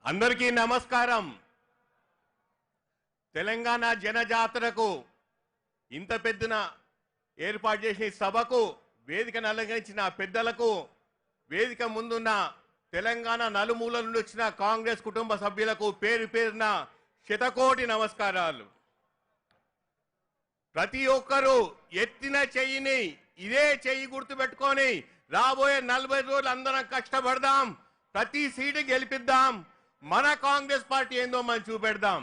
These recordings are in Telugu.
అందరికీ నమస్కారం. తెలంగాణ జనజాతరకు ఇంత పెద్దన ఏర్పాటు చేసిన సభకు వేదికను అలంకరించిన పెద్దలకు, వేదిక ముందున్న తెలంగాణ నలుమూలల నుండి వచ్చిన కాంగ్రెస్ కుటుంబ సభ్యులకు పేరు పేరున శతకోటి నమస్కారాలు. ప్రతి ఒక్కరూ ఎత్తిన చెయ్యిని ఇదే చెయ్యి గుర్తుపెట్టుకొని రాబోయే 40 రోజులు అందరం కష్టపడదాం, ప్రతి సీటు గెలిపిద్దాం, మన కాంగ్రెస్ పార్టీ ఏందో మనం చూపెడదాం.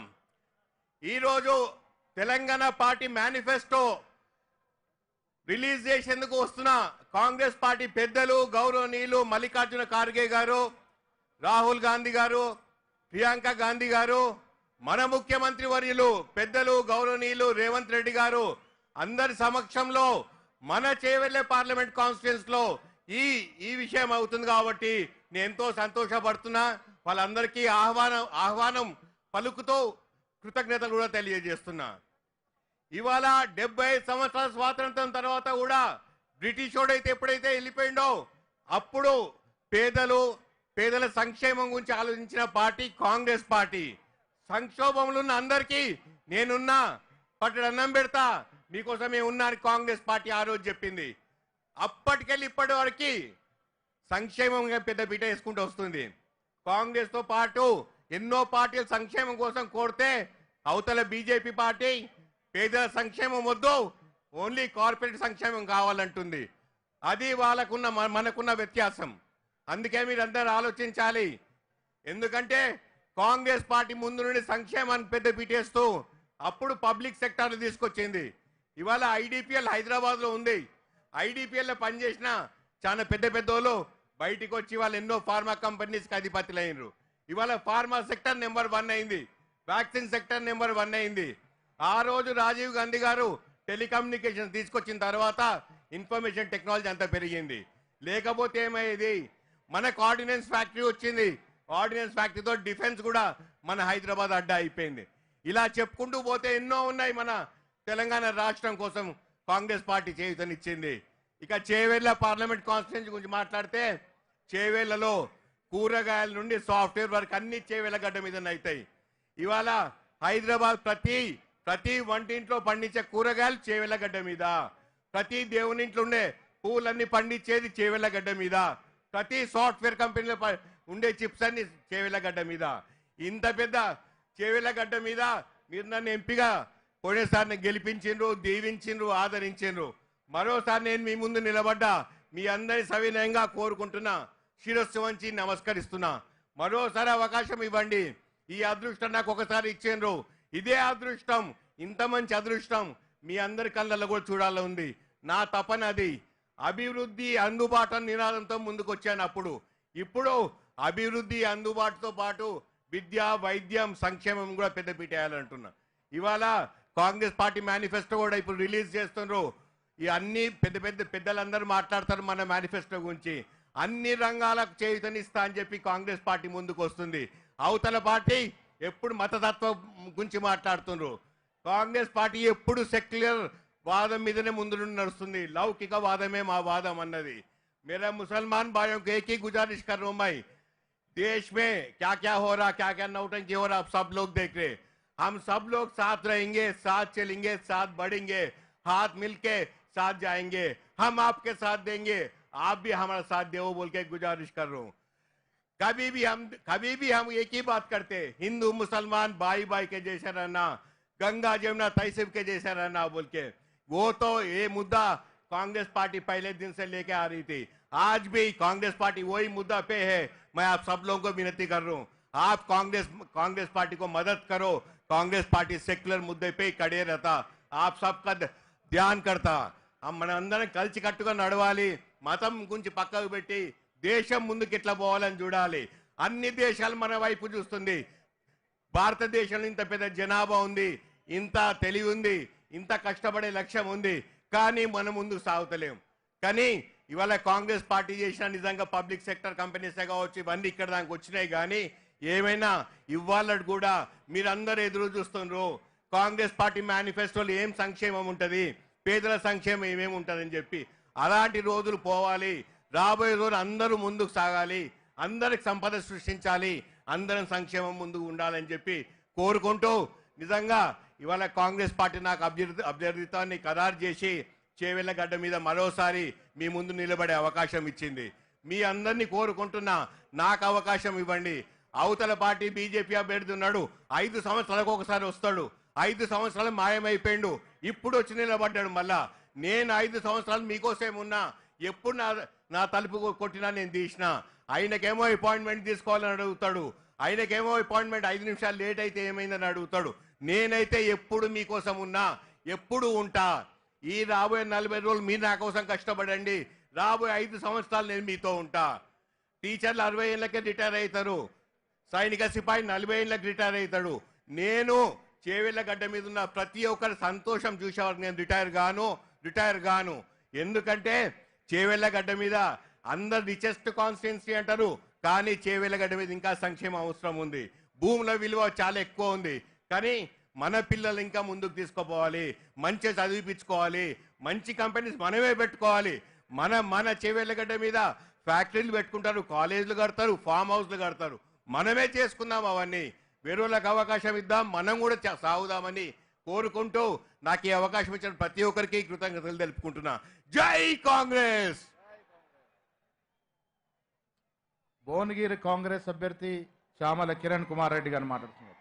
ఈరోజు తెలంగాణ పార్టీ మేనిఫెస్టో రిలీజ్ చేసేందుకు వస్తున్న కాంగ్రెస్ పార్టీ పెద్దలు గౌరవనీయులు మల్లికార్జున ఖార్గే గారు, రాహుల్ గాంధీ గారు, ప్రియాంక గాంధీ గారు, మన ముఖ్యమంత్రి వర్యులు పెద్దలు గౌరవనీయులు రేవంత్ రెడ్డి గారు అందరి సమక్షంలో మన చేవెళ్ళే పార్లమెంట్ కాన్స్టిట్యూన్స్ లో ఈ విషయం అవుతుంది కాబట్టి నేను ఎంతో సంతోషపడుతున్నా. వాళ్ళందరికీ ఆహ్వానం పలుకుతూ కృతజ్ఞతలు కూడా తెలియజేస్తున్నా. ఇవాళ 70 సంవత్సరాల స్వాతంత్రం తర్వాత కూడా బ్రిటిష్ వాడైతే ఎప్పుడైతే వెళ్ళిపోయిండో అప్పుడు పేదల సంక్షేమం గురించి ఆలోచించిన పార్టీ కాంగ్రెస్ పార్టీ. సంక్షోభంలో ఉన్న అందరికీ నేనున్నా, పట్టడి అన్నం పెడతా, మీకోసమే ఉన్నా అని కాంగ్రెస్ పార్టీ ఆ రోజు చెప్పింది. అప్పటికెళ్ళి ఇప్పటి వరకు సంక్షేమంగా పెద్ద పీట వేసుకుంటూ వస్తుంది. కాంగ్రెస్ తో పాటు ఎన్నో పార్టీలు సంక్షేమం కోసం కోరితే అవతల బీజేపీ పార్టీ పేదల సంక్షేమం వద్దు, ఓన్లీ కార్పొరేట్ సంక్షేమం కావాలంటుంది. అది వాళ్ళకున్న మనకున్న వ్యత్యాసం. అందుకే మీరు అందరూ ఆలోచించాలి. ఎందుకంటే కాంగ్రెస్ పార్టీ ముందు నుండి సంక్షేమాన్ని పెద్ద పీటేస్తూ అప్పుడు పబ్లిక్ సెక్టర్ తీసుకొచ్చింది. ఇవాళ ఐడిపిఎల్ హైదరాబాద్ లో ఉంది. ఐడిపిఎల్ లో పనిచేసిన చాలా పెద్ద వాళ్ళు బయటికి వచ్చి వాళ్ళు ఎన్నో ఫార్మా కంపెనీస్కి అధిపతులైనరు. ఇవాళ ఫార్మా సెక్టర్ నెంబర్ 1 అయింది, వ్యాక్సిన్ సెక్టర్ నెంబర్ 1 అయింది. ఆ రోజు రాజీవ్ గాంధీ గారు టెలికమ్యూనికేషన్ తీసుకొచ్చిన తర్వాత ఇన్ఫర్మేషన్ టెక్నాలజీ అంతా పెరిగింది. లేకపోతే ఏమయ్యేది? మనకు ఆర్డినెన్స్ ఫ్యాక్టరీ వచ్చింది. ఆర్డినెన్స్ ఫ్యాక్టరీతో డిఫెన్స్ కూడా మన హైదరాబాద్ అడ్డా అయిపోయింది. ఇలా చెప్పుకుంటూ పోతే ఎన్నో ఉన్నాయి. మన తెలంగాణ రాష్ట్రం కోసం కాంగ్రెస్ పార్టీ చేయూతనిచ్చింది. ఇక చేవెళ్ళ పార్లమెంట్ కాన్స్టిట్యూన్సీ గురించి మాట్లాడితే చేవెళ్లలో కూరగాయల నుండి సాఫ్ట్వేర్ వరకు అన్ని చేవెళ్ళ గడ్డ మీద అవుతాయి. ఇవాళ హైదరాబాద్ ప్రతి వంటింట్లో పండించే కూరగాయలు చేవెళ్ళ గడ్డ మీద, ప్రతి దేవునింట్లో ఉండే పూలన్నీ పండించేది చేవెళ్ళ గడ్డ మీద, ప్రతి సాఫ్ట్వేర్ కంపెనీలో ఉండే చిప్స్ అన్ని చేవెళ్ళ గడ్డ మీద. ఇంత పెద్ద చేవెళ్ళ గడ్డ మీద మీరు నన్ను ఎంపీగా పోయినసారి గెలిపించిండ్రు, దీవించిండ్రు, ఆదరించిండ్రు. మరోసారి నేను మీ ముందు నిలబడ్డా. మీ అందరి సవినయంగా కోరుకుంటున్నా, శిరస్సు వంచి నమస్కరిస్తున్నా. మరోసారి అవకాశం ఇవ్వండి. ఈ అదృష్టం నాకు ఒకసారి ఇచ్చిండ్రు. ఇదే అదృష్టం, ఇంత మంచి అదృష్టం మీ అందరి కళ్ళల్లో కూడా చూడాలని ఉంది. నా తపన అది. అభివృద్ధి అందుబాటు నినాదంతో ముందుకు వచ్చాను. ఇప్పుడు అభివృద్ధి అందుబాటుతో పాటు విద్య, వైద్యం, సంక్షేమం కూడా పెద్ద పీటేయాలంటున్నా. ఇవాళ కాంగ్రెస్ పార్టీ మేనిఫెస్టో కూడా ఇప్పుడు రిలీజ్ చేస్తున్నారు. ఈ అన్ని పెద్దలందరూ మాట్లాడతారు మన మేనిఫెస్టో గురించి. అన్ని రంగాలకు చేయూతనిస్తా అని చెప్పి కాంగ్రెస్ పార్టీ ముందుకు వస్తుంది. అవతల పార్టీ ఎప్పుడు మతతత్వం గురించి మాట్లాడుతున్నారు. కాంగ్రెస్ పార్టీ ఎప్పుడు సెక్యులర్ వాదం మీదనే ముందు నుండి నడుస్తుంది. లౌకిక వాదమే మా వాదం అన్నది. मेरा मुसलमान भाइयों को एक ही गुजारिश कर रहा हूं मैं, देश में क्या क्या हो रहा, क्या क्या नौटंकी हो रहा, आप सब लोग देख रहे. हम सब लोग साथ रहेंगे, साथ चलेंगे, साथ बढ़ेंगे, हाथ मिलके साथ जाएंगे. हम आपके साथ देंगे, आप भी हमारा साथ दो बोल के गुजारिश कर रहा हूं. कभी भी हम एक ही बात करते, हिंदू मुसलमान भाई भाई के जैसे रहना, गंगा जमुना तहसीब के जैसे रहना बोल के. वो तो ये मुद्दा कांग्रेस पार्टी पहले दिन से लेके आ रही थी. आज भी कांग्रेस पार्टी वही मुद्दा पे है. मैं आप सब लोगों को विनती कर रहा हूं, आप कांग्रेस पार्टी को मदद करो. कांग्रेस पार्टी सेक्युलर मुद्दे पे खड़े रहता, आप सबका ध्यान करता. మన అందరం కలిసి కట్టుగా నడవాలి. మతం గురించి పక్కకు పెట్టి దేశం ముందుకు ఎట్లా పోవాలని చూడాలి. అన్ని దేశాలు మన వైపు చూస్తుంది. భారతదేశంలో ఇంత పెద్ద జనాభా ఉంది, ఇంత తెలివి ఉంది, ఇంత కష్టపడే లక్ష్యం ఉంది, కానీ మనం ముందుకు సాగుతలేం. కానీ ఇవాళ కాంగ్రెస్ పార్టీ చేసిన నిజంగా పబ్లిక్ సెక్టర్ కంపెనీసే కావచ్చు, ఇవన్నీ ఇక్కడ దానికి వచ్చినాయి. కానీ ఏమైనా ఇవాళ కూడా మీరందరూ ఎదురు చూస్తున్నారు కాంగ్రెస్ పార్టీ మేనిఫెస్టోలో ఏం సంక్షేమం ఉంటుంది, పేదల సంక్షేమం ఏమేమి ఉంటుందని చెప్పి. అలాంటి రోజులు పోవాలి. రాబోయే రోజులు అందరూ ముందుకు సాగాలి, అందరికి సంపద సృష్టించాలి. అందరం సంక్షేమం ముందుకు ఉండాలని చెప్పి కోరుకుంటూ నిజంగా ఇవాళ కాంగ్రెస్ పార్టీ నాకు అభ్యర్థిత్వాన్ని ఖరారు చేసి చేవెళ్ళగడ్డ మీద మరోసారి మీ ముందు నిలబడే అవకాశం ఇచ్చింది. మీ అందరినీ కోరుకుంటున్నా, నాకు అవకాశం ఇవ్వండి. అవతల పార్టీ బీజేపీ అభ్యర్థి ఉన్నాడు, 5 సంవత్సరాలకు ఒకసారి వస్తాడు, 5 సంవత్సరాలు మాయమైపోయిండు, ఇప్పుడు వచ్చి నిలబడ్డాడు. మళ్ళా నేను 5 సంవత్సరాలు మీకోసం ఉన్నా, ఎప్పుడు నా తలుపు కొట్టినా నేను తీసిన. ఆయనకేమో అపాయింట్మెంట్ తీసుకోవాలని అడుగుతాడు, ఆయనకేమో అపాయింట్మెంట్ 5 నిమిషాలు లేట్ అయితే ఏమైందని అడుగుతాడు. నేనైతే ఎప్పుడు మీకోసం ఉన్నా, ఎప్పుడు ఉంటా. ఈ రాబోయే 40 రోజులు మీరు నా కోసం కష్టపడండి, రాబోయే 5 సంవత్సరాలు నేను మీతో ఉంటా. టీచర్లు 60 ఏళ్ళకే రిటైర్ అవుతారు, సైనిక సిపాయి 40 ఏళ్ళకి రిటైర్ అవుతాడు. నేను చేవెళ్ళగడ్డ మీద ఉన్న ప్రతి ఒక్కరి సంతోషం చూసేవారు నేను రిటైర్ గాను. ఎందుకంటే చేవెళ్ళగడ్డ మీద అందరు రిచెస్ట్ కాన్స్టిట్యున్సీ అంటారు, కానీ చేవెళ్ళగడ్డ మీద ఇంకా సంక్షేమం అవసరం ఉంది. భూముల విలువ చాలా ఎక్కువ ఉంది, కానీ మన పిల్లలు ఇంకా ముందుకు తీసుకుపోవాలి, మంచి చదివిపించుకోవాలి, మంచి కంపెనీస్ మనమే పెట్టుకోవాలి. మన చేవెళ్ళగడ్డ మీద ఫ్యాక్టరీలు పెట్టుకుంటారు, కాలేజీలు కడతారు, ఫామ్ హౌస్లు కడతారు. మనమే చేసుకుందాం అవన్నీ. వేరేళ్ళకి అవకాశం ఇద్దాం, మనం కూడా సాగుదామని కోరుకుంటూ నాకు ఈ అవకాశం ఇచ్చిన ప్రతి ఒక్కరికి కృతజ్ఞతలు తెలుపుకుంటున్నా. జై కాంగ్రెస్. భువనగిరి కాంగ్రెస్ అభ్యర్థి చామల కిరణ్ కుమార్ రెడ్డి గారు మాట్లాడుతున్నారు.